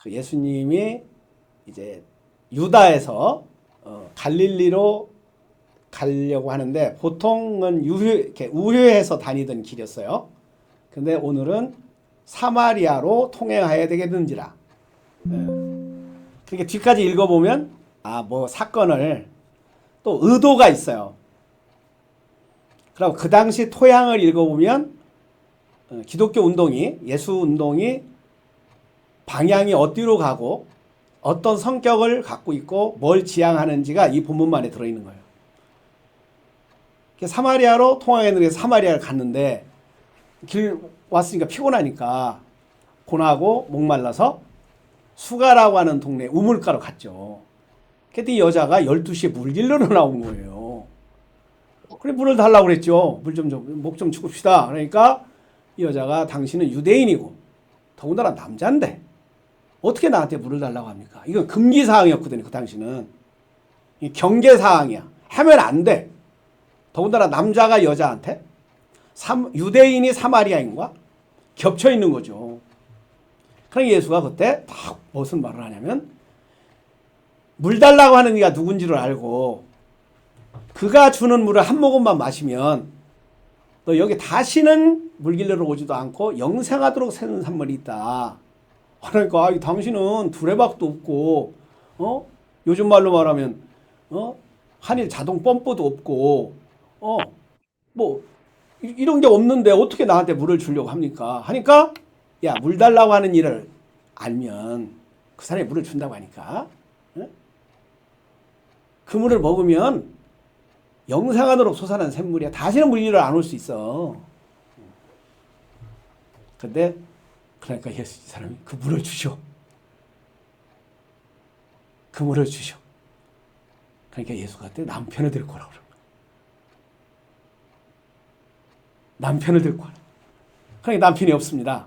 그 예수님이 이제 유다에서 갈릴리로 가려고 하는데 보통은 이렇게 우회해서 다니던 길이었어요. 근데 오늘은 사마리아로 통행해야 되겠는지라. 그러니까 뒤까지 읽어보면 뭐 사건을 또 의도가 있어요. 그럼 그 당시 토양을 읽어보면 기독교 운동이 예수 운동이 방향이 어디로 가고 어떤 성격을 갖고 있고 뭘 지향하는지가 이 본문만에 들어있는 거예요. 사마리아로 통행했는데 사마리아를 갔는데 길 왔으니까 피곤하니까 고나고 목말라서 수가라고 하는 동네 우물가로 갔죠. 그랬더니 여자가 12시에 물 길러러 나온 거예요. 그래 물을 달라고 그랬죠. 목 좀 죽읍시다. 그러니까 이 여자가 당신은 유대인이고 더군다나 남자인데 어떻게 나한테 물을 달라고 합니까? 이건 금기사항이었거든요. 그 당시는. 경계사항이야. 하면 안 돼. 더군다나 남자가 여자한테 유대인이 사마리아인과 겹쳐 있는 거죠. 그러니까 예수가 그때 딱 무슨 말을 하냐면 물 달라고 하는 이가 누군지를 알고 그가 주는 물을 한 모금만 마시면 너 여기 다시는 물 길러러 오지도 않고 영생하도록 새는 산물이 있다. 그러니까 당신은 두레박도 없고 요즘 말로 말하면 한일 자동 펌프도 없고 뭐 이런 게 없는데 어떻게 나한테 물을 주려고 합니까? 하니까 야, 물 달라고 하는 일을 알면 그 사람이 물을 준다고 하니까 그 물을 먹으면 영생하도록 솟아난 샘물이야. 다시는 물 위로 안 올 수 있어. 근데 그러니까 이 사람이 그 물을 주셔. 그 물을 주셔. 그러니까 예수가 그때 남편을 데리고 오라고 그러는 거야. 남편을 데리고 오라. 그러니까 남편이 없습니다.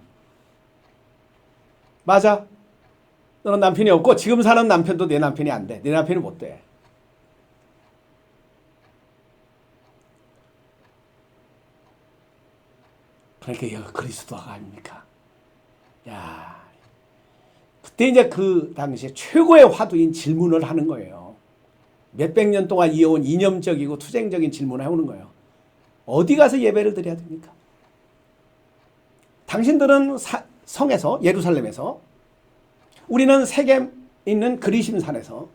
맞아. 너는 남편이 없고 지금 사는 남편도 내 남편이 안 돼. 내 남편이 못 돼. 그러니까 얘가 그리스도가 아닙니까? 야, 그때 이제 그 당시에 최고의 화두인 질문을 하는 거예요. 몇백 년 동안 이어온 이념적이고 투쟁적인 질문을 해오는 거예요. 어디 가서 예배를 드려야 됩니까? 당신들은 성에서 예루살렘에서 우리는 세겜 있는 그리심 산에서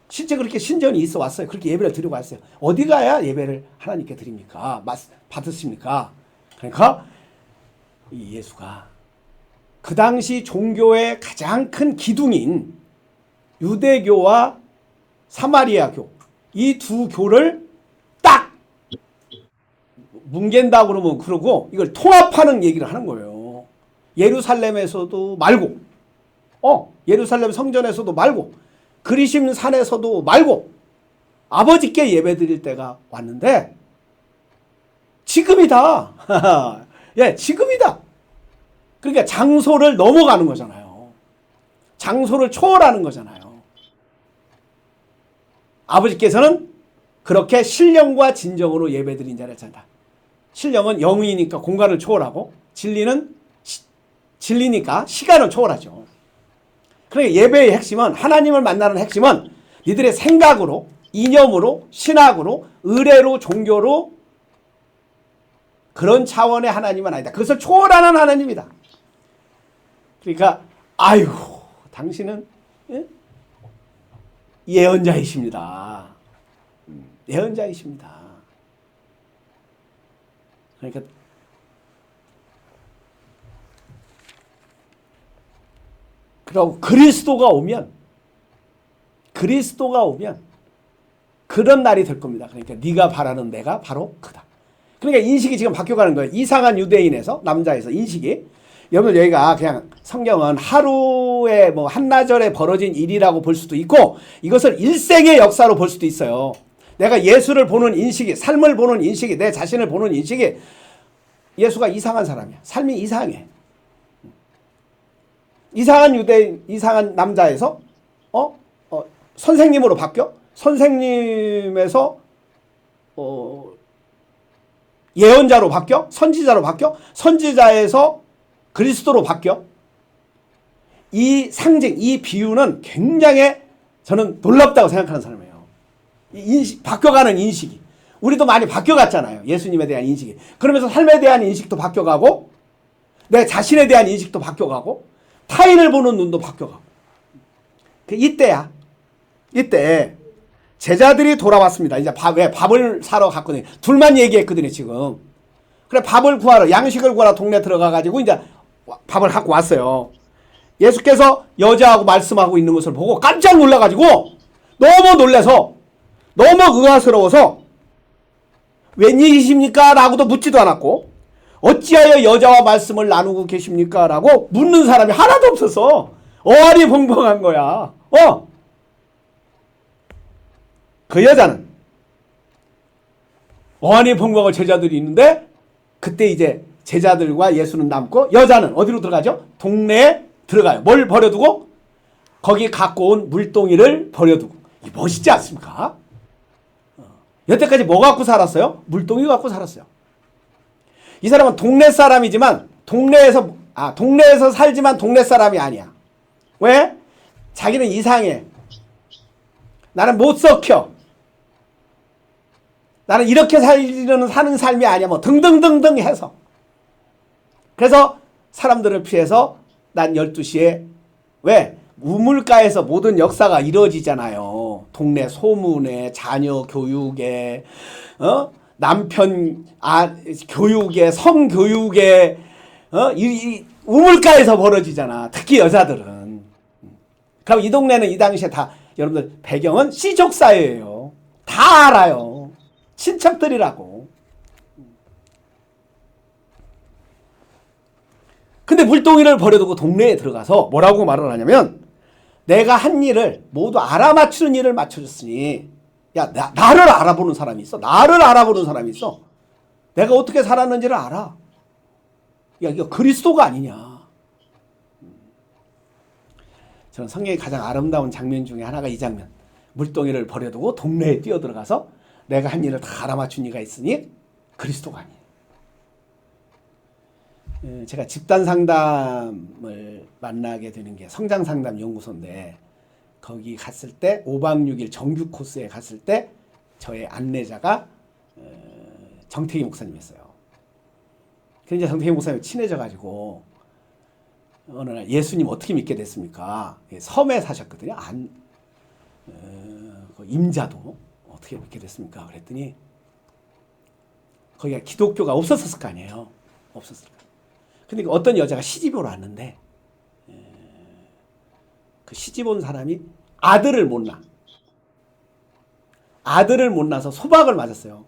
실제 그렇게 신전이 있어 왔어요. 그렇게 예배를 드리고 왔어요. 어디 가야 예배를 하나님께 드립니까? 받으십니까? 그러니까 이 예수가 그 당시 종교의 가장 큰 기둥인 유대교와 사마리아교 이 두 교를 딱 뭉갠다고 그러면 그러고 이걸 통합하는 얘기를 하는 거예요. 예루살렘에서도 말고 예루살렘 성전에서도 말고 그리심 산에서도 말고 아버지께 예배 드릴 때가 왔는데 지금이다. 예, 지금이다. 그러니까 장소를 넘어가는 거잖아요. 장소를 초월하는 거잖아요. 아버지께서는 그렇게 신령과 진정으로 예배드린 자를 찾는다. 신령은 영이니까 공간을 초월하고 진리는 진리니까 시간을 초월하죠. 그러니까 예배의 핵심은 하나님을 만나는 핵심은 니들의 생각으로 이념으로 신학으로 의례로 종교로 그런 차원의 하나님은 아니다. 그것을 초월하는 하나님이다. 그러니까 아유 당신은 예언자이십니다. 예언자이십니다. 그러니까 그리고 그리스도가 오면 그런 날이 될 겁니다. 그러니까 네가 바라는 내가 바로 그다. 그러니까 인식이 지금 바뀌어가는 거예요. 이상한 유대인에서 남자에서 인식이. 여러분 여기가 그냥 성경은 하루에 뭐 한나절에 벌어진 일이라고 볼 수도 있고 이것을 일생의 역사로 볼 수도 있어요. 내가 예수를 보는 인식이 삶을 보는 인식이 내 자신을 보는 인식이 예수가 이상한 사람이야. 삶이 이상해. 이상한 유대인 이상한 남자에서 선생님으로 바뀌어 선생님에서 예언자로 바뀌어 선지자로 바뀌어 선지자에서 그리스도로 바뀌어 이 상징, 이 비유는 굉장히 저는 놀랍다고 생각하는 사람이에요. 바뀌어가는 인식이. 우리도 많이 바뀌어갔잖아요. 예수님에 대한 인식이. 그러면서 삶에 대한 인식도 바뀌어가고, 내 자신에 대한 인식도 바뀌어가고, 타인을 보는 눈도 바뀌어가고. 이때야. 이때 제자들이 돌아왔습니다. 이제 왜 밥을 사러 갔거든요. 둘만 얘기했거든요, 지금. 그래, 밥을 구하러, 양식을 구하러 동네 들어가가지고 이제 밥을 갖고 왔어요. 예수께서 여자하고 말씀하고 있는 것을 보고 깜짝 놀라가지고 너무 놀라서 너무 의아스러워서 웬일이십니까? 라고도 묻지도 않았고 어찌하여 여자와 말씀을 나누고 계십니까? 라고 묻는 사람이 하나도 없었어. 어안이 벙벙한 거야. 그 여자는 어안이 벙벙한 제자들이 있는데 그때 이제 제자들과 예수는 남고 여자는 어디로 들어가죠? 동네에 들어가요. 뭘 버려두고? 거기 갖고 온 물동이를 버려두고. 멋있지 않습니까? 여태까지 뭐 갖고 살았어요? 물동이 갖고 살았어요. 이 사람은 동네 사람이지만 동네에서 살지만 동네 사람이 아니야. 왜? 자기는 이상해. 나는 못 썩혀. 나는 이렇게 사는 삶이 아니야. 뭐 등등등등 해서. 그래서 사람들을 피해서 난 12시에 왜? 우물가에서 모든 역사가 이루어지잖아요. 동네 소문에, 자녀 교육에, 남편 교육에, 성교육에, 이 우물가에서 벌어지잖아. 특히 여자들은. 그럼 이 동네는 이 당시에 다 여러분들 배경은 시족사회예요. 다 알아요. 친척들이라고. 근데 물동이를 버려두고 동네에 들어가서 뭐라고 말을 하냐면 내가 한 일을 모두 알아맞추는 일을 맞춰줬으니 야 나를 알아보는 사람이 있어. 나를 알아보는 사람이 있어. 내가 어떻게 살았는지를 알아. 야 이거 그리스도가 아니냐. 저는 성경의 가장 아름다운 장면 중에 하나가 이 장면. 물동이를 버려두고 동네에 뛰어들어가서 내가 한 일을 다 알아맞춘 이가 있으니 그리스도가 아니에요. 제가 집단 상담을 만나게 되는 게 성장 상담 연구소인데 거기 갔을 때 5박 6일 정규 코스에 갔을 때 저의 안내자가 정태기 목사님이었어요. 그래서 정태기 목사님 친해져 가지고 어느 날 예수님 어떻게 믿게 됐습니까? 섬에 사셨거든요. 그 임자도 어떻게 믿게 됐습니까? 그랬더니 거기가 기독교가 없었을 거 아니에요. 없었을 거. 근데 어떤 여자가 시집 오러 왔는데 그 시집 온 사람이 아들을 못 낳아. 아들을 못 낳아서 소박을 맞았어요.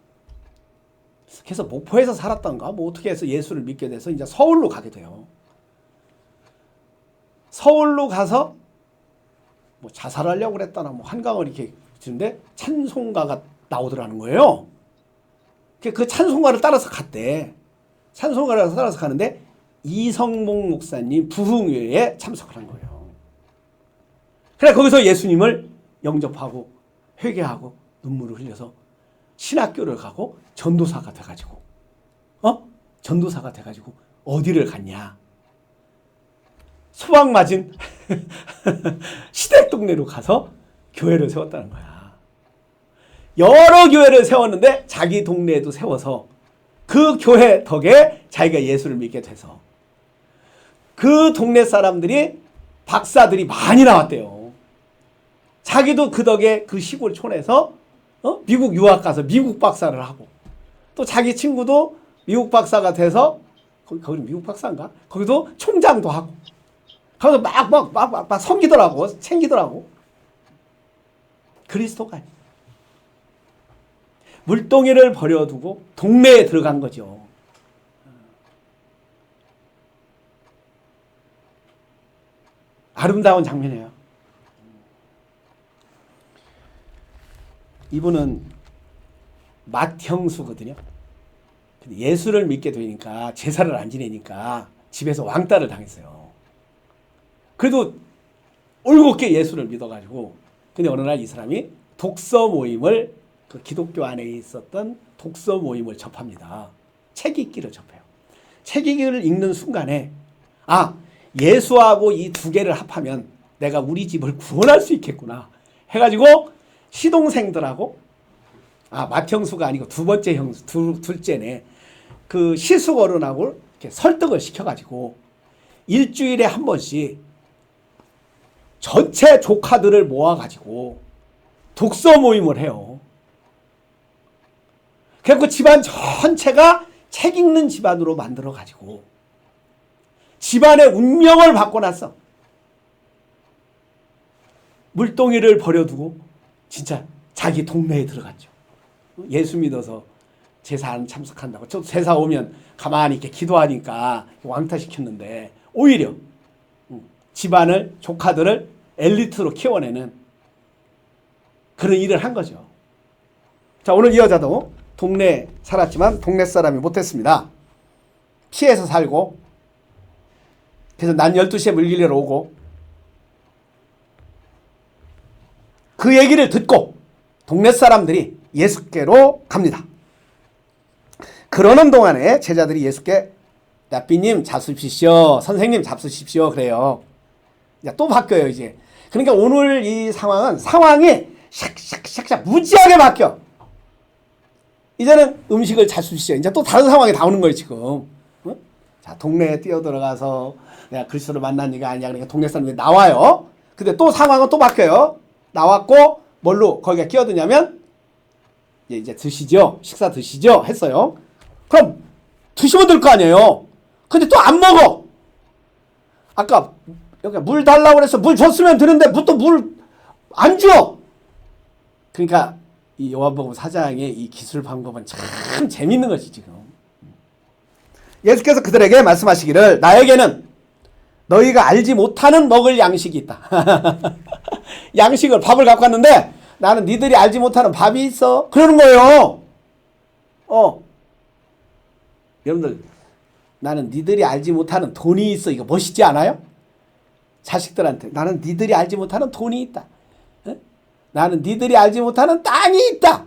그래서 목포에서 살았던가 뭐 어떻게 해서 예수를 믿게 돼서 이제 서울로 가게 돼요. 서울로 가서 뭐 자살하려고 그랬다나 뭐 한강을 이렇게 주는데 찬송가가 나오더라는 거예요. 그 찬송가를 따라서 갔대. 찬송가를 따라서 가는데 이성목 목사님 부흥회에 참석을 한 거예요. 그래 거기서 예수님을 영접하고 회개하고 눈물을 흘려서 신학교를 가고 전도사가 돼가지고 전도사가 돼가지고 어디를 갔냐? 소방 맞은 시댁 동네로 가서 교회를 세웠다는 거야. 여러 교회를 세웠는데 자기 동네에도 세워서 그 교회 덕에 자기가 예수를 믿게 돼서 그 동네 사람들이 박사들이 많이 나왔대요. 자기도 그 덕에 그 시골 촌에서 미국 유학 가서 미국 박사를 하고 또 자기 친구도 미국 박사가 돼서 거기 미국 박사인가? 거기도 총장도 하고 거기서 막 섬기더라고 챙기더라고. 그리스도가 아니에요. 물동이를 버려두고 동네에 들어간 거죠. 아름다운 장면이에요. 이분은 맏형수거든요. 근데 예수를 믿게 되니까 제사를 안 지내니까 집에서 왕따를 당했어요. 그래도 올곧게 예수를 믿어가지고 근데 어느 날 이 사람이 독서 모임을 그 기독교 안에 있었던 독서 모임을 접합니다. 책 읽기를 접해요. 책 읽기를 읽는 순간에 예수하고 이 두 개를 합하면 내가 우리 집을 구원할 수 있겠구나 해가지고 시동생들하고 맏형수가 아니고 두 번째 형수 둘째네 그 시숙 어른하고 이렇게 설득을 시켜가지고 일주일에 한 번씩 전체 조카들을 모아가지고 독서 모임을 해요. 그래서 집안 전체가 책 읽는 집안으로 만들어가지고 집안의 운명을 바꿔놨어. 물동이를 버려두고 진짜 자기 동네에 들어갔죠. 예수 믿어서 제사 안 참석한다고. 저도 제사 오면 가만히 이렇게 기도하니까 왕따시켰는데 오히려 집안을 조카들을 엘리트로 키워내는 그런 일을 한 거죠. 자, 오늘 이 여자도 동네에 살았지만 동네 사람이 못했습니다. 피해서 살고 그래서 난 12시에 물길래 오고 그 얘기를 듣고 동네 사람들이 예수께로 갑니다. 그러는 동안에 제자들이 예수께 랍비님 잡수십시오. 선생님 잡수십시오. 그래요. 또 바뀌어요 이제. 그러니까 오늘 이 상황이 샥샥샥샥 무지하게 바뀌어. 이제는 음식을 잡수십시오. 이제 또 다른 상황이 나오는 거예요 지금. 어? 자, 동네에 뛰어들어가서 내가 그리스도를 만난 이가 아니야. 그러니까 동네 사람들이 나와요. 근데 또 상황은 또 바뀌어요. 나왔고 뭘로 거기가 끼어드냐면 이제 드시죠. 식사 드시죠. 했어요. 그럼 드시면 될 거 아니에요. 근데 또 안 먹어. 아까 여기 물 달라고 그래서 물 줬으면 되는데 또 물 안 줘. 그러니까 이 요한복음 4장의 이 기술 방법은 참 재밌는 것이 지금. 예수께서 그들에게 말씀하시기를 나에게는 너희가 알지 못하는 먹을 양식이 있다. 양식을 밥을 갖고 왔는데 나는 니들이 알지 못하는 밥이 있어. 그러는 거예요. 여러분들 나는 니들이 알지 못하는 돈이 있어. 이거 멋있지 않아요? 자식들한테 나는 니들이 알지 못하는 돈이 있다. 에? 나는 니들이 알지 못하는 땅이 있다.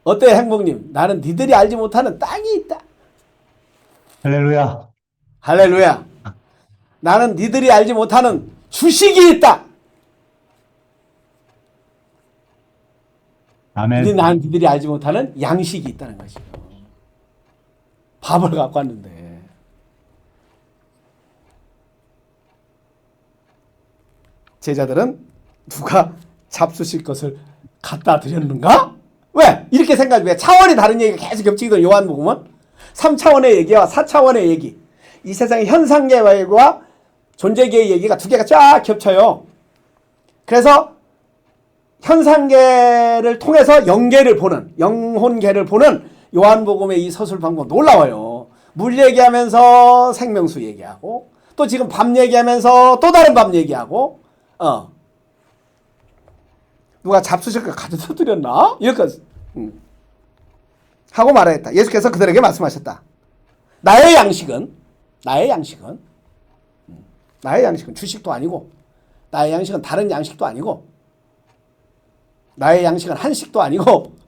어때요 행복님? 나는 니들이 알지 못하는 땅이 있다. 할렐루야. 할렐루야. 나는 니들이 알지 못하는 주식이 있다. 아멘. 나는 니들이 알지 못하는 양식이 있다는 것이죠. 밥을 갖고 왔는데 제자들은 누가 잡수실 것을 갖다 드렸는가? 왜? 이렇게 생각해. 왜? 차원이 다른 얘기가 계속 겹치거든. 요한복음은 3차원의 얘기와 4차원의 얘기. 이 세상의 현상계와 존재계의 얘기가 두 개가 쫙 겹쳐요. 그래서 현상계를 통해서 영계를 보는, 영혼계를 보는 요한복음의 이 서술 방법 놀라워요. 물 얘기하면서 생명수 얘기하고 또 지금 밥 얘기하면서 또 다른 밥 얘기하고 누가 잡수실 거 가져다 드렸나? 이렇게 하고 말하였다. 예수께서 그들에게 말씀하셨다. 나의 양식은 주식도 아니고 나의 양식은 다른 양식도 아니고 나의 양식은 한식도 아니고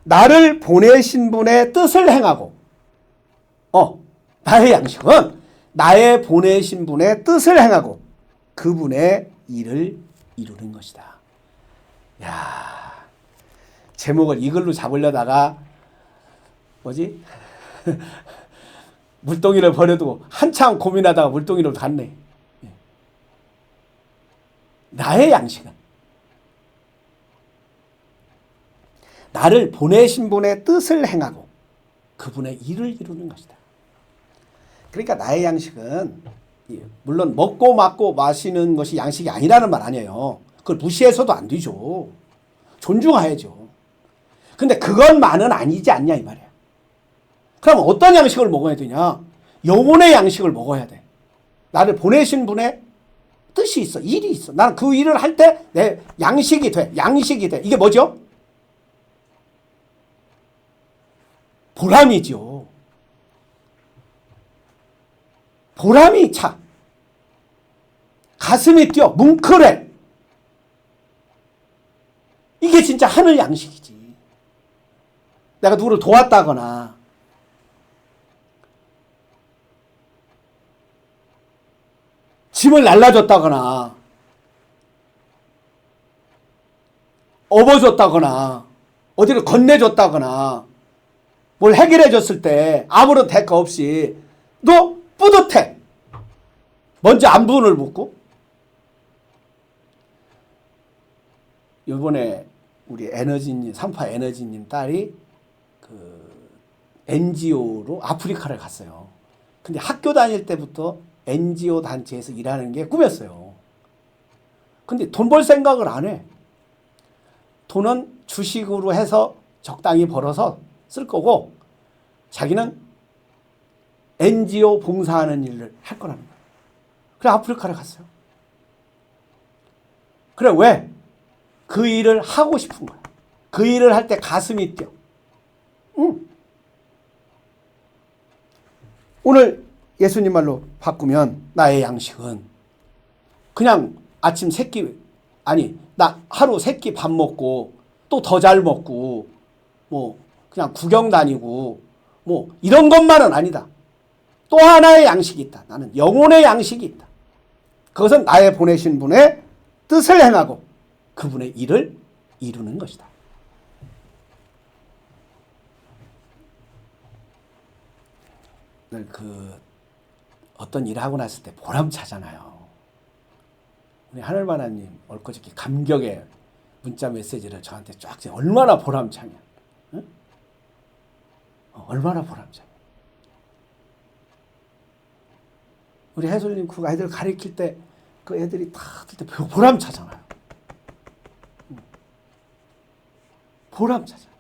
나를 보내신 분의 뜻을 행하고 나의 양식은 나의 보내신 분의 뜻을 행하고 그분의 일을 이루는 것이다. 야, 제목을 이걸로 잡으려다가 뭐지? 물동이를 버려두고 한참 고민하다가 물동이로 갔네. 나의 양식은 나를 보내신 분의 뜻을 행하고 그분의 일을 이루는 것이다. 그러니까 나의 양식은 물론 먹고 맞고 마시는 것이 양식이 아니라는 말 아니에요. 그걸 무시해서도 안 되죠. 존중해야죠. 근데 그것만은 아니지 않냐 이 말이야. 그럼 어떤 양식을 먹어야 되냐? 영혼의 양식을 먹어야 돼. 나를 보내신 분의 뜻이 있어. 일이 있어. 나는 그 일을 할 때 내 양식이 돼. 양식이 돼. 이게 뭐죠? 보람이죠. 보람이 차. 가슴이 뛰어. 뭉클해. 이게 진짜 하늘 양식이지. 내가 누구를 도왔다거나 짐을 날라줬다거나 업어줬다거나 어디를 건네줬다거나 뭘 해결해줬을 때 아무런 대가 없이 너 뿌듯해. 먼저 안부를 묻고. 이번에 우리 에너지님, 삼파 에너지님 딸이 그 NGO로 아프리카를 갔어요. 근데 학교 다닐 때부터 NGO 단체에서 일하는 게 꿈이었어요. 근데 돈 벌 생각을 안 해. 돈은 주식으로 해서 적당히 벌어서 쓸 거고 자기는 NGO 봉사하는 일을 할 거라는 거예요. 그래 아프리카를 갔어요. 그래 왜? 그 일을 하고 싶은 거야. 그 일을 할 때 가슴이 뛰어. 응. 오늘 예수님 말로 바꾸면 나의 양식은 그냥 아침 세끼 아니 나 하루 세끼 밥 먹고 또 더 잘 먹고 뭐 그냥 구경 다니고 뭐 이런 것만은 아니다. 또 하나의 양식이 있다. 나는 영혼의 양식이 있다. 그것은 나의 보내신 분의 뜻을 행하고 그분의 일을 이루는 것이다. 그 어떤 일을 하고 났을 때 보람차잖아요. 우리 하늘바라님 엊그저께 감격의 문자 메시지를 저한테 쫙 얼마나 보람차냐. 응? 얼마나 보람차냐. 우리 해솔님 그 아이들 가르칠 때 그 애들이 다 들 때 보람차잖아요. 보람차잖아요.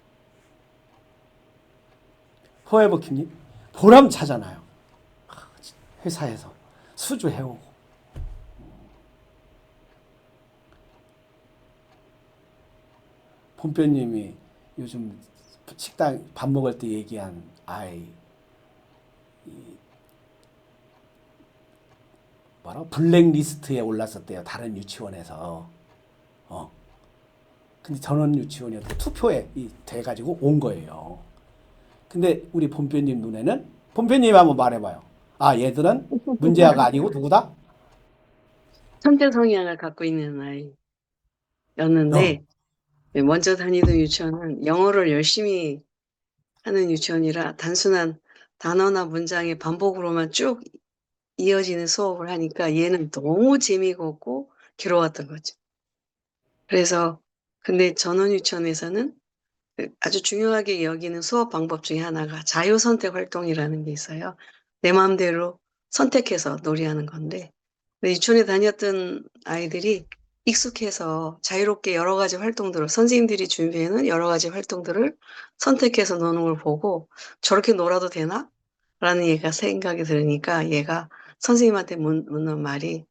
포에버킴님 보람차잖아요. 회사에서 수주해오고 본표님이 요즘 식당 밥 먹을 때 얘기한 아이 뭐라 블랙리스트에 올랐었대요. 다른 유치원에서. 근데 전원 유치원이었고 투표에 돼가지고 온 거예요. 근데 우리 본표님 눈에는 본표님 한번 말해봐요. 아 얘들은 문제아가 아니고 누구다? 천재 성향을 갖고 있는 아이였는데 먼저 다니던 유치원은 영어를 열심히 하는 유치원이라 단순한 단어나 문장의 반복으로만 쭉 이어지는 수업을 하니까 얘는 너무 재미가 없고 괴로웠던 거죠. 그래서 근데 전원 유치원에서는 아주 중요하게 여기는 수업 방법 중에 하나가 자유선택 활동이라는 게 있어요. 내 마음대로 선택해서 놀이하는 건데 유치원에 다녔던 아이들이 익숙해서 자유롭게 여러 가지 활동들을 선생님들이 준비해놓은 여러 가지 활동들을 선택해서 노는 걸 보고 저렇게 놀아도 되나? 라는 얘가 생각이 들으니까 얘가 선생님한테 묻는 말이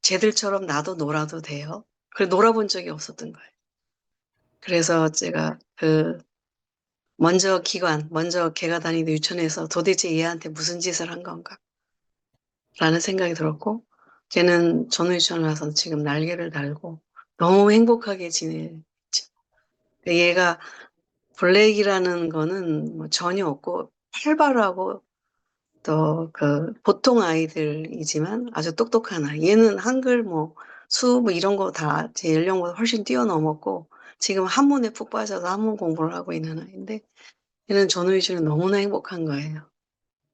쟤들처럼 나도 놀아도 돼요? 그래 놀아본 적이 없었던 거예요. 그래서 제가 먼저 걔가 다니던 유치원에서 도대체 얘한테 무슨 짓을 한 건가? 라는 생각이 들었고, 걔는 전후유치원을 와서 지금 날개를 달고 너무 행복하게 지내죠. 얘가 블랙이라는 거는 뭐 전혀 없고 활발하고 또 보통 아이들이지만 아주 똑똑한 아이. 얘는 한글 수 이런 거 다 제 연령보다 훨씬 뛰어넘었고 지금 한문에 푹 빠져서 한문 공부를 하고 있는 아이인데 얘는 전후유치원은 너무나 행복한 거예요.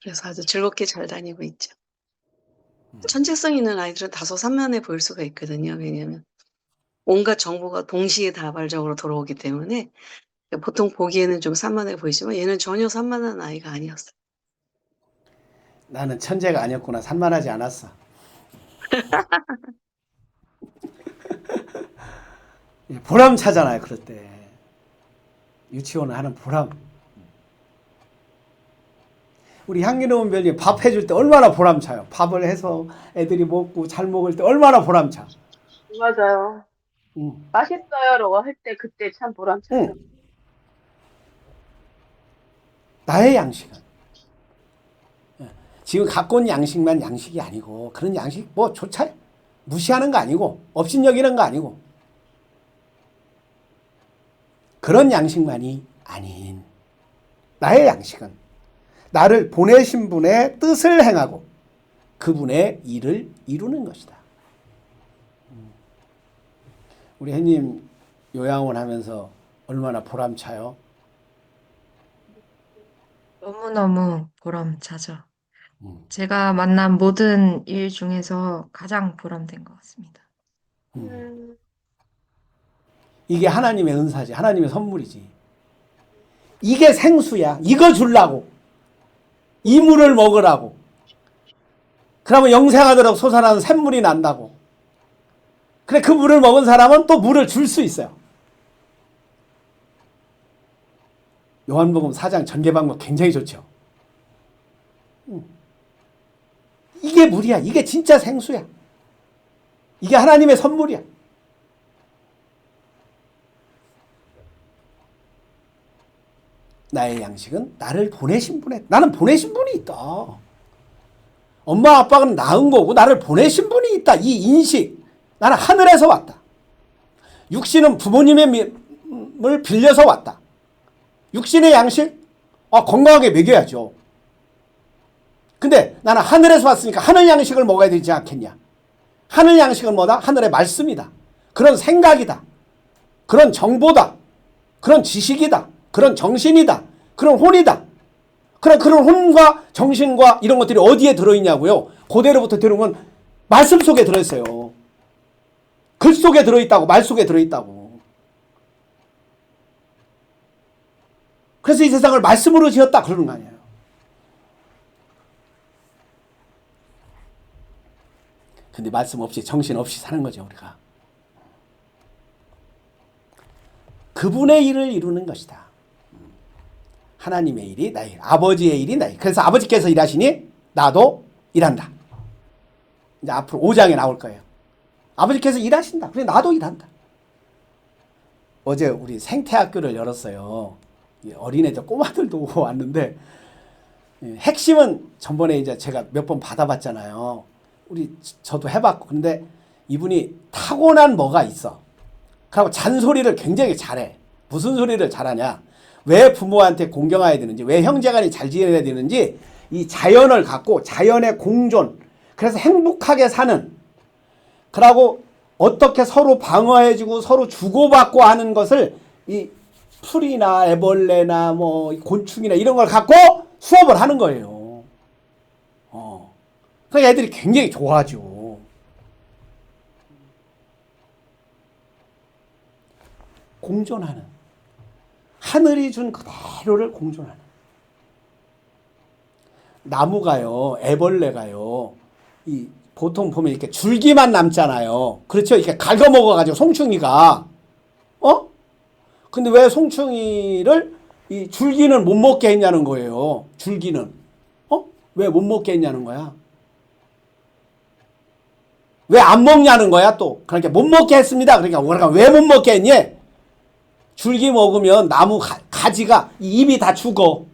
그래서 아주 즐겁게 잘 다니고 있죠. 천재성 있는 아이들은 다소 산만해 보일 수가 있거든요. 왜냐하면 온갖 정보가 동시에 다발적으로 들어오기 때문에 보통 보기에는 좀 산만해 보이지만 얘는 전혀 산만한 아이가 아니었어요. 나는 천재가 아니었구나. 산만하지 않았어. 보람차잖아요. 그럴 때. 유치원을 하는 보람. 우리 향기로운 별이 밥 해줄 때 얼마나 보람차요. 밥을 해서 애들이 먹고 잘 먹을 때 얼마나 보람차. 맞아요. 응. 맛있어요라고 할 때 그때 참 보람차죠. 응. 나의 양식은 지금 갖고 온 양식만 양식이 아니고 그런 양식 뭐 조차 무시하는 거 아니고 업신여기는 거 아니고 그런 양식만이 아닌 나의 양식은 나를 보내신 분의 뜻을 행하고 그분의 일을 이루는 것이다. 우리 혜님 요양원 하면서 얼마나 보람차요? 너무너무 보람차죠. 음. 제가 만난 모든 일 중에서 가장 보람된 것 같습니다. 이게 하나님의 은사지. 하나님의 선물이지. 이게 생수야. 이거 주려고. 이 물을 먹으라고. 그러면 영생하도록 솟아나는 샘물이 난다고. 그래, 그 물을 먹은 사람은 또 물을 줄 수 있어요. 요한복음 4장 전개 방법 굉장히 좋죠. 이게 물이야. 이게 진짜 생수야. 이게 하나님의 선물이야. 나의 양식은 나를 보내신 분의, 나는 보내신 분이 있다. 엄마 아빠는 낳은 거고 나를 보내신 분이 있다. 이 인식. 나는 하늘에서 왔다. 육신은 부모님의 을 빌려서 왔다. 육신의 양식? 건강하게 먹여야죠. 근데 나는 하늘에서 왔으니까 하늘 양식을 먹어야 되지 않겠냐. 하늘 양식은 뭐다? 하늘의 말씀이다. 그런 생각이다. 그런 정보다. 그런 지식이다. 그런 정신이다. 그런 혼이다. 그런 혼과 정신과 이런 것들이 어디에 들어있냐고요? 고대로부터 들어온 건 말씀 속에 들어있어요. 글 속에 들어있다고. 말 속에 들어있다고. 그래서 이 세상을 말씀으로 지었다 그러는 거 아니에요. 근데 말씀 없이 정신 없이 사는 거죠 우리가. 그분의 일을 이루는 것이다. 하나님의 일이 나의 일, 아버지의 일이 나의 일. 그래서 아버지께서 일하시니 나도 일한다. 이제 앞으로 5장에 나올 거예요. 아버지께서 일하신다. 그래 나도 일한다. 어제 우리 생태학교를 열었어요. 어린애들 꼬마들도 왔는데 핵심은 전번에 이제 제가 몇 번 받아봤잖아요. 저도 해봤고. 근데 이분이 타고난 뭐가 있어. 그리고 잔소리를 굉장히 잘해. 무슨 소리를 잘하냐. 왜 부모한테 공경해야 되는지, 왜 형제간이 잘 지내야 되는지, 이 자연을 갖고 자연의 공존, 그래서 행복하게 사는, 그러고 어떻게 서로 방어해주고 서로 주고받고 하는 것을 이 풀이나 애벌레나 뭐 곤충이나 이런 걸 갖고 수업을 하는 거예요. 그러니까 애들이 굉장히 좋아하죠. 공존하는. 하늘이 준 그대로를 공존하는. 나무가요, 애벌레가요, 보통 보면 이렇게 줄기만 남잖아요. 그렇죠? 이렇게 갉아먹어가지고 송충이가. 근데 왜 송충이를 이 줄기는 못 먹게 했냐는 거예요. 줄기는. 왜 못 먹게 했냐는 거야. 왜 안 먹냐는 거야, 또. 그러니까 못 먹게 했습니다. 그러니까 우리가 왜 못 먹게 했니? 줄기 먹으면 나무 가지가 이 잎이 다 죽어.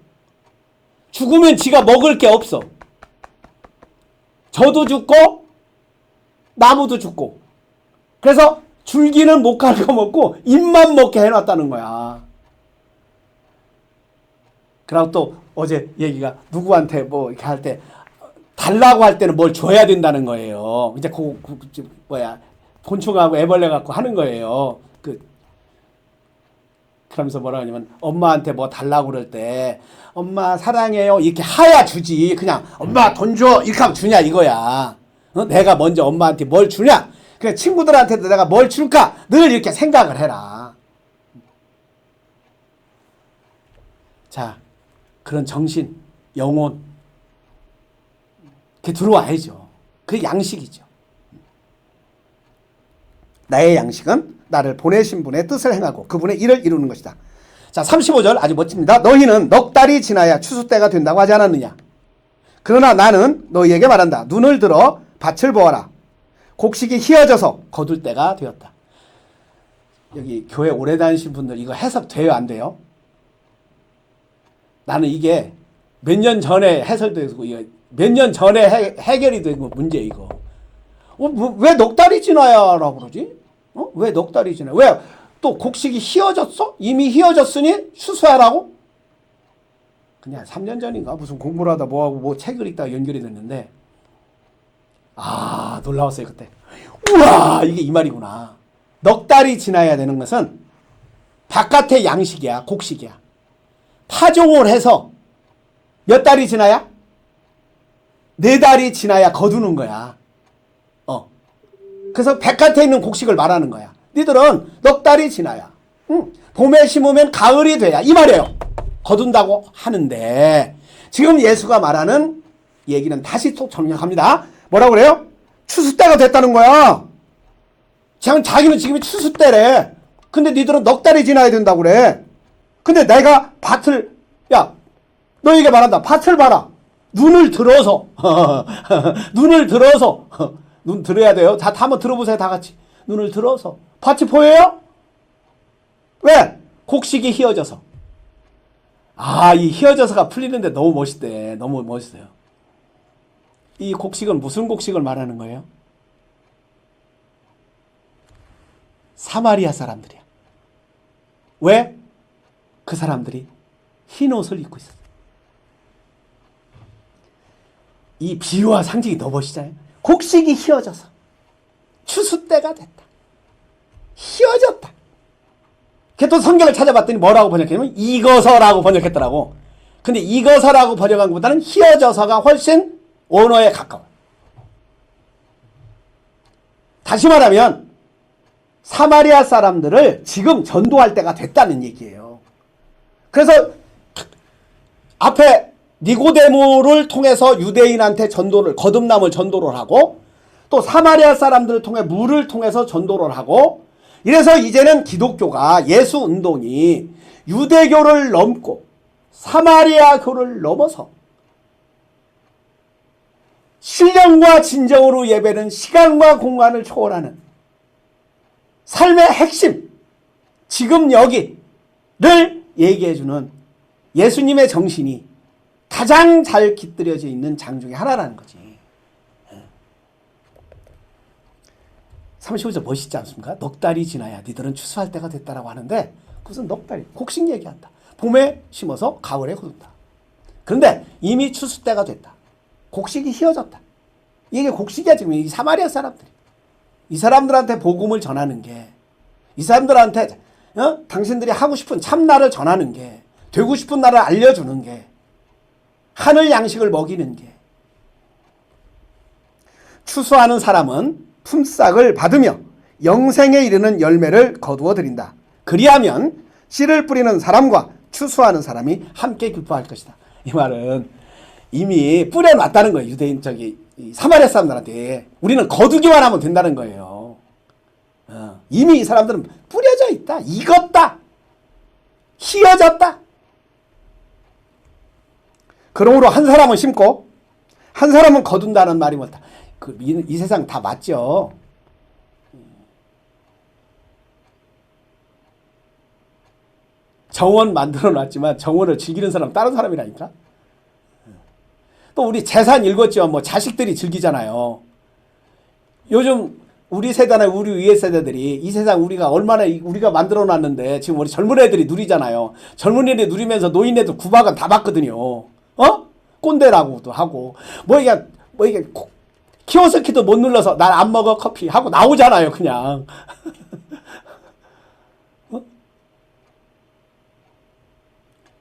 죽으면 지가 먹을 게 없어. 저도 죽고 나무도 죽고. 그래서 줄기는 못 갈고 먹고 잎만 먹게 해놨다는 거야. 그리고 또 어제 얘기가 누구한테 뭐 이렇게 할 때 달라고 할 때는 뭘 줘야 된다는 거예요. 이제 곤충하고 애벌레 갖고 하는 거예요. 그러면서 뭐라 하냐면 엄마한테 뭐 달라고 그럴 때 엄마 사랑해요 이렇게 하야 주지. 그냥 엄마 돈 줘 이렇게 하면 주냐 이거야. 내가 먼저 엄마한테 뭘 주냐. 그래 친구들한테도 내가 뭘 줄까 늘 이렇게 생각을 해라. 자, 그런 정신, 영혼 그게 들어와야죠. 그게 양식이죠. 나의 양식은 나를 보내신 분의 뜻을 행하고 그분의 일을 이루는 것이다. 자, 35절 아주 멋집니다. 너희는 넉 달이 지나야 추수 때가 된다고 하지 않았느냐. 그러나 나는 너희에게 말한다. 눈을 들어 밭을 보아라. 곡식이 휘어져서 거둘 때가 되었다. 여기 교회 오래 다니신 분들 이거 해석돼요 안 돼요? 나는 이게 몇 년 전에 해설되고 몇 년 전에 해결이 되고 문제 이거. 왜 넉 달이 지나야 라고 그러지? 왜 넉 달이 지나? 왜 또 곡식이 휘어졌어? 이미 휘어졌으니 추수하라고? 그냥 3년 전인가 무슨 공부를 하다 뭐하고 뭐 책을 읽다가 연결이 됐는데 놀라웠어요 그때. 우와 이게 이 말이구나. 넉 달이 지나야 되는 것은 바깥의 양식이야, 곡식이야. 파종을 해서 몇 달이 지나야? 4달이 지나야 거두는 거야. 그래서 바깥에 있는 곡식을 말하는 거야. 니들은 넉 달이 지나야. 봄에 심으면 가을이 돼야. 이 말이에요. 거둔다고 하는데 지금 예수가 말하는 얘기는 다시 또 정리합니다. 뭐라고 그래요? 추수 때가 됐다는 거야. 자기는 지금이 추수 때래. 근데 니들은 넉 달이 지나야 된다고 그래. 근데 내가 밭을, 야, 너에게 말한다. 밭을 봐라. 눈을 들어서. 눈을 들어서. 눈 들어야 돼요. 다 한번 들어보세요. 다 같이. 눈을 들어서. 밭이 보여요? 왜? 곡식이 휘어져서. 이 휘어져서가 풀리는데 너무 멋있대. 너무 멋있어요. 이 곡식은 무슨 곡식을 말하는 거예요? 사마리아 사람들이야. 왜? 그 사람들이 흰 옷을 입고 있었어요. 이 비유와 상징이 너무 멋있잖아요. 곡식이 휘어져서 추수 때가 됐다. 휘어졌다. 또 성경을 찾아봤더니 뭐라고 번역했냐면 익어서라고 번역했더라고. 근데 익어서라고 번역한 것보다는 휘어져서가 훨씬 원어에 가까워요. 다시 말하면 사마리아 사람들을 지금 전도할 때가 됐다는 얘기예요. 그래서 앞에 니고데모를 통해서 유대인한테 전도를, 거듭남을 전도를 하고 또 사마리아 사람들을 통해 물을 통해서 전도를 하고 이래서 이제는 기독교가 예수 운동이 유대교를 넘고 사마리아교를 넘어서 신령과 진정으로 예배는 시간과 공간을 초월하는 삶의 핵심, 지금 여기를 얘기해주는 예수님의 정신이 가장 잘 깃들여져 있는 장 중에 하나라는 거지. 35절 멋있지 않습니까? 넉 달이 지나야 니들은 추수할 때가 됐다라고 하는데 무슨 넉 달이? 곡식 얘기한다. 봄에 심어서 가을에 거둔다. 그런데 이미 추수 때가 됐다. 곡식이 휘어졌다. 이게 곡식이야 지금 이 사마리아 사람들이. 이 사람들한테 복음을 전하는 게, 이 사람들한테 당신들이 하고 싶은 참나를 전하는 게, 되고 싶은 나를 알려주는 게, 하늘 양식을 먹이는 게. 추수하는 사람은 품삯을 받으며 영생에 이르는 열매를 거두어 드린다. 그리하면 씨를 뿌리는 사람과 추수하는 사람이 함께 기뻐할 것이다. 이 말은 이미 뿌려놨다는 거예요. 유대인 사마리아 사람들한테. 우리는 거두기만 하면 된다는 거예요. 이미 이 사람들은 뿌려져 있다. 익었다. 휘어졌다. 그러므로 한 사람은 심고 한 사람은 거둔다는 말이 뭐다. 이 세상 다 맞죠. 정원 만들어 놨지만 정원을 즐기는 사람은 다른 사람이라니까. 또 우리 재산 읽었지만 뭐 자식들이 즐기잖아요. 요즘 우리 세대나 우리 위에 세대들이 이 세상 우리가 만들어 놨는데 지금 우리 젊은 애들이 누리잖아요. 젊은 애들이 누리면서 노인 애들 구박은 다 받거든요. 꼰대라고도 하고 뭐 이게 키오스키도 못 눌러서 난 안 먹어 커피 하고 나오잖아요. 그냥.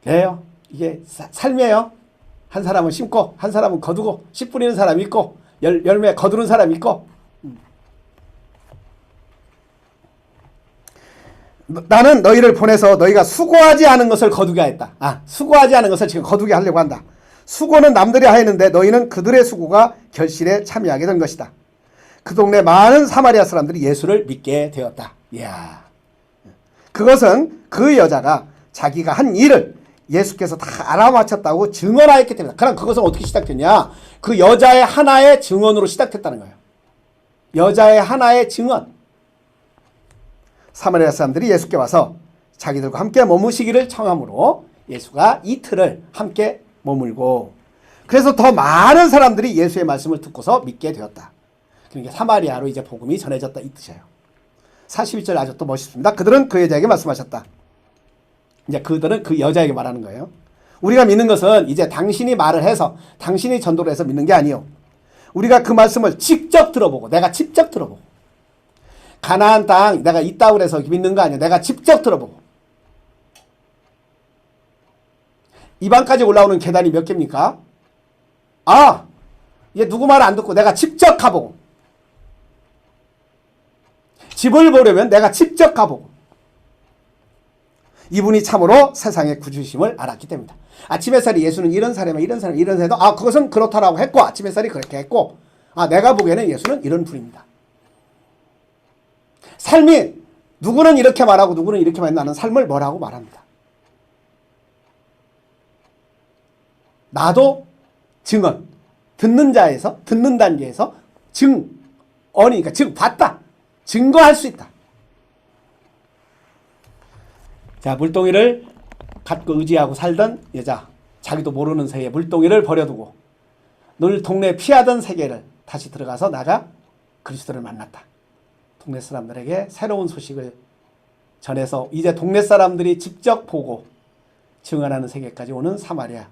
그래요. 이게 삶이에요. 한 사람은 심고 한 사람은 거두고 씨 뿌리는 사람이 있고 열매 거두는 사람이 있고. 나는 너희를 보내서 너희가 수고하지 않은 것을 거두게 하였다. 수고하지 않은 것을 지금 거두게 하려고 한다. 수고는 남들이 하였는데 너희는 그들의 수고가 결실에 참여하게 된 것이다. 그 동네 많은 사마리아 사람들이 예수를 믿게 되었다. 이야. 그것은 그 여자가 자기가 한 일을 예수께서 다 알아맞혔다고 증언하였기 때문이다. 그럼 그것은 어떻게 시작됐냐? 그 여자의 하나의 증언으로 시작됐다는 거예요. 여자의 하나의 증언. 사마리아 사람들이 예수께 와서 자기들과 함께 머무시기를 청함으로 예수가 이틀을 함께 머물고, 그래서 더 많은 사람들이 예수의 말씀을 듣고서 믿게 되었다. 그러니까 사마리아로 이제 복음이 전해졌다 이 뜻이에요. 41절 아주 또 멋있습니다. 그들은 그 여자에게 말씀하셨다. 이제 그들은 그 여자에게 말하는 거예요. 우리가 믿는 것은 이제 당신이 말을 해서 당신이 전도를 해서 믿는 게 아니요. 우리가 그 말씀을 직접 들어보고, 내가 직접 들어보고 가나안 땅 내가 있다고 그래서 믿는 거 아니야. 내가 직접 들어보고. 입안까지 올라오는 계단이 몇 개입니까? 아, 얘 누구 말 안 듣고 내가 직접 가보고. 집을 보려면 내가 직접 가보고. 이분이 참으로 세상의 구주심을 알았기 때문이다. 아침 햇살이 예수는 이런 사람이야, 이런 사람, 이런 사람도 그것은 그렇다라고 했고, 아침 햇살이 그렇게 했고, 내가 보기에는 예수는 이런 분입니다. 삶이 누구는 이렇게 말하고 누구는 이렇게 말하는 나는 삶을 뭐라고 말합니다. 나도 증언, 듣는 자에서, 듣는 단계에서 그러니까 봤다. 증거할 수 있다. 자, 물동이를 갖고 의지하고 살던 여자, 자기도 모르는 새에 물동이를 버려두고 늘 동네 피하던 세계를 다시 들어가서 나가 그리스도를 만났다. 동네 사람들에게 새로운 소식을 전해서 이제 동네 사람들이 직접 보고 증언하는 세계까지 오는 사마리아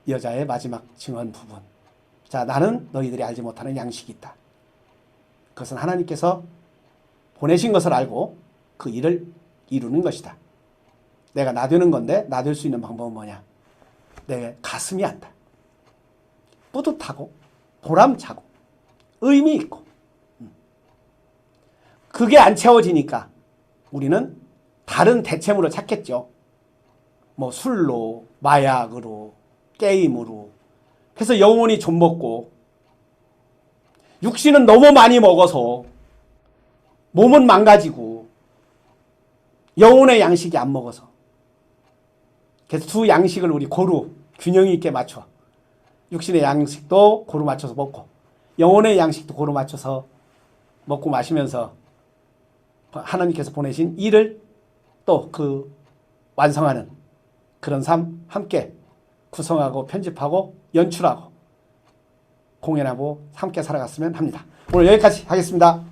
여자의 마지막 증언 부분. 자, 나는 너희들이 알지 못하는 양식이 있다. 그것은 하나님께서 보내신 것을 알고 그 일을 이루는 것이다. 내가 나되는 건데 나될 수 있는 방법은 뭐냐? 내 가슴이 안다. 뿌듯하고 보람차고 의미 있고. 그게 안 채워지니까 우리는 다른 대체물을 찾겠죠. 뭐 술로, 마약으로, 게임으로. 그래서 영혼이 좀먹고 육신은 너무 많이 먹어서 몸은 망가지고 영혼의 양식이 안 먹어서. 그래서 두 양식을 우리 고루 균형 있게 맞춰. 육신의 양식도 고루 맞춰서 먹고 영혼의 양식도 고루 맞춰서 먹고 마시면서 하나님께서 보내신 일을 또 그 완성하는 그런 삶 함께 구성하고 편집하고 연출하고 공연하고 함께 살아갔으면 합니다. 오늘 여기까지 하겠습니다.